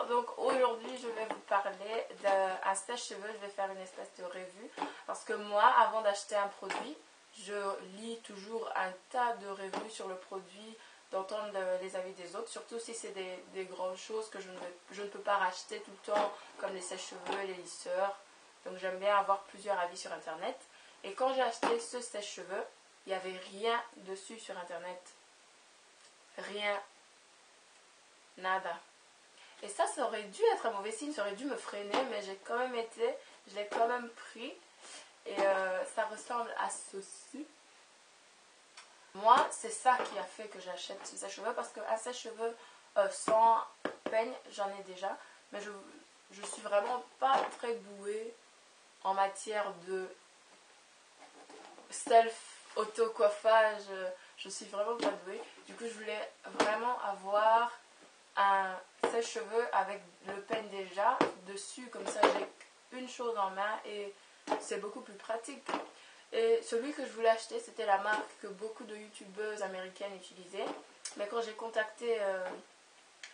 Donc aujourd'hui je vais vous parler d'un sèche-cheveux, je vais faire une espèce de revue parce que moi avant d'acheter un produit, je lis toujours un tas de revues sur le produit, d'entendre les avis des autres, surtout si c'est des grandes choses que je ne peux pas racheter tout le temps comme les sèche-cheveux et les lisseurs. Donc j'aime bien avoir plusieurs avis sur internet. Et quand j'ai acheté ce sèche-cheveux, il n'y avait rien dessus sur internet. Rien. Nada. Et ça aurait dû être un mauvais signe, ça aurait dû me freiner, mais j'ai quand même été, je l'ai quand même pris. Et ça ressemble à ceci. Moi, c'est ça qui a fait que j'achète ce sèche-cheveux, parce qu'un sèche-cheveux sans peigne, j'en ai déjà. Mais je suis vraiment pas très douée en matière de self-auto-coiffage. Je suis vraiment pas douée. Du coup, je voulais vraiment avoir un sèche-cheveux avec le peigne déjà dessus, comme ça j'ai une chose en main et c'est beaucoup plus pratique. Et celui que je voulais acheter, c'était la marque que beaucoup de youtubeuses américaines utilisaient, mais quand j'ai contacté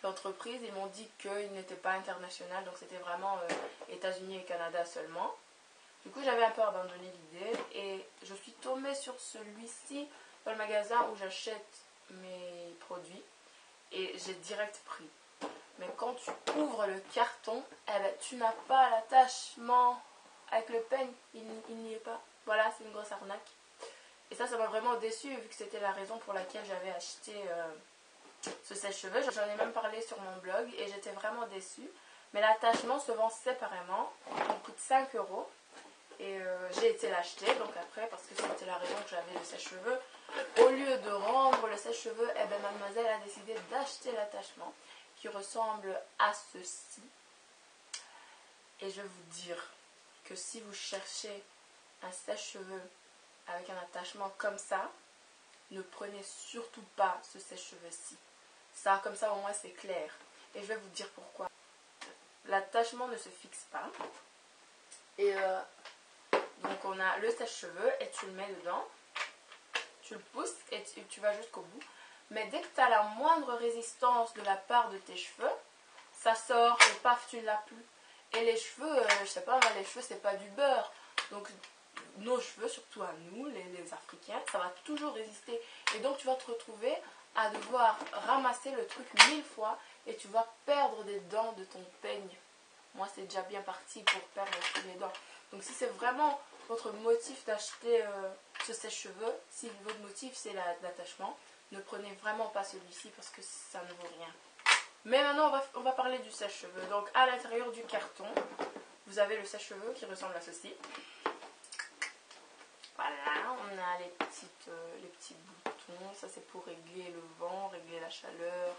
l'entreprise, ils m'ont dit qu'il n'était pas international, donc c'était vraiment États-Unis et Canada seulement. Du coup j'avais un peu abandonné l'idée et je suis tombée sur celui-ci dans le magasin où j'achète mes produits. Et j'ai direct pris. Mais quand tu ouvres le carton, eh ben, tu n'as pas l'attachement avec le peigne. Il n'y est pas. Voilà, c'est une grosse arnaque. Et ça m'a vraiment déçue vu que c'était la raison pour laquelle j'avais acheté ce sèche-cheveux. J'en ai même parlé sur mon blog et j'étais vraiment déçue. Mais l'attachement se vend séparément. Il coûte 5 €. Et j'ai été l'acheter donc après parce que c'était la raison que j'avais le sèche-cheveux. Au lieu de rendre le sèche-cheveux, eh ben, mademoiselle a décidé d'acheter l'attachement qui ressemble à ceci. Et je vais vous dire que si vous cherchez un sèche-cheveux avec un attachement comme ça, ne prenez surtout pas ce sèche-cheveux-ci. Ça, comme ça au moins c'est clair. Et je vais vous dire pourquoi. L'attachement ne se fixe pas. Et donc on a le sèche-cheveux et tu le mets dedans. Tu le pousses et tu vas jusqu'au bout. Mais dès que tu as la moindre résistance de la part de tes cheveux, ça sort et paf, tu ne l'as plus. Et les cheveux, je sais pas, les cheveux c'est pas du beurre. Donc nos cheveux, surtout à nous, les Africains, ça va toujours résister. Et donc tu vas te retrouver à devoir ramasser le truc 1000 fois et tu vas perdre des dents de ton peigne. Moi c'est déjà bien parti pour perdre les dents. Donc si c'est vraiment votre motif d'acheter ce sèche-cheveux, si votre motif c'est l'attachement, ne prenez vraiment pas celui-ci parce que ça ne vaut rien. Mais maintenant on va parler du sèche-cheveux. Donc à l'intérieur du carton, vous avez le sèche-cheveux qui ressemble à ceci. Voilà, on a les petits boutons, ça c'est pour régler le vent, régler la chaleur.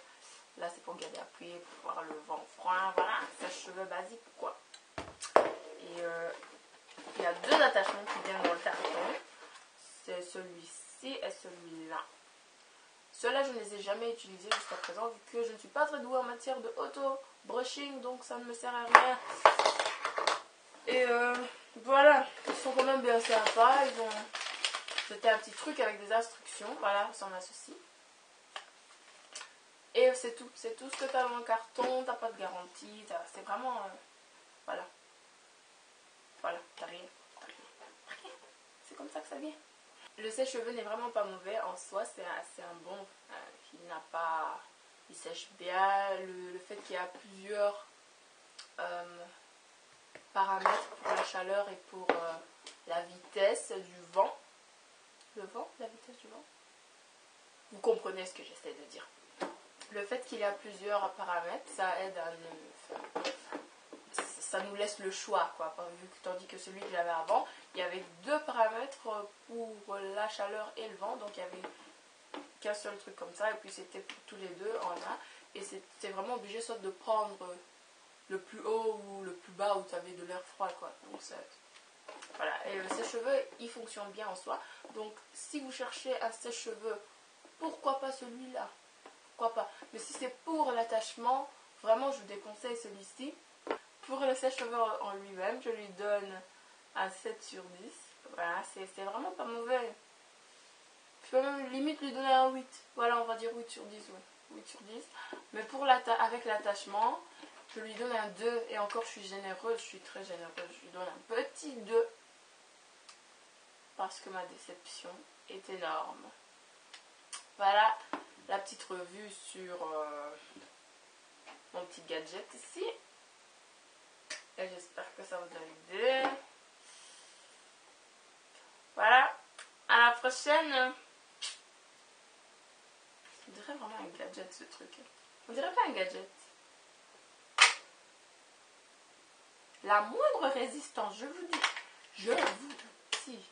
Là c'est pour garder appuyé, pour voir le vent froid. Voilà, un sèche-cheveux basique quoi. Et il y a deux attachements qui viennent dans le carton. C'est celui-ci et celui-là. Ceux-là, je ne les ai jamais utilisés jusqu'à présent, vu que je ne suis pas très douée en matière de auto-brushing, donc ça ne me sert à rien. Et voilà, ils sont quand même bien sympas. C'était un petit truc avec des instructions. Voilà, ça ressemble à ceci. Et c'est tout ce que tu as dans le carton. T'as pas de garantie, c'est vraiment... voilà. Voilà, t'as rien. C'est comme ça que ça vient. Le sèche-cheveux n'est vraiment pas mauvais en soi, c'est un bon. Il sèche bien. Le fait qu'il y a plusieurs paramètres pour la chaleur et pour la vitesse du vent. Le vent, la vitesse du vent. Vous comprenez ce que j'essaie de dire. Le fait qu'il y a plusieurs paramètres, ça aide à ça nous laisse le choix, quoi. Tandis que celui que j'avais avant, il y avait deux paramètres pour la chaleur et le vent, donc il y avait qu'un seul truc comme ça, et puis c'était pour tous les deux en un, et c'était vraiment obligé soit de prendre le plus haut ou le plus bas où tu avais de l'air froid, quoi. Donc voilà, et le sèche-cheveux, il fonctionne bien en soi, donc si vous cherchez un sèche-cheveux, pourquoi pas celui-là? Pourquoi pas? Mais si c'est pour l'attachement, vraiment je vous déconseille celui-ci. Pour le sèche-cheveux en lui-même, je lui donne un 7 sur 10. Voilà, c'est vraiment pas mauvais. Je peux même limite lui donner un 8. Voilà, on va dire 8 sur 10. Ouais. 8 sur 10. Mais pour avec l'attachement Je lui donne un 2 et encore je suis généreuse, je suis très généreuse. Je lui donne un petit 2 parce que ma déception est énorme. Voilà la petite revue sur mon petit gadget ici. Et j'espère que ça vous a aidé. Voilà, à la prochaine. On dirait vraiment un gadget ce truc. On dirait pas un gadget. La moindre résistance, je vous dis. Si.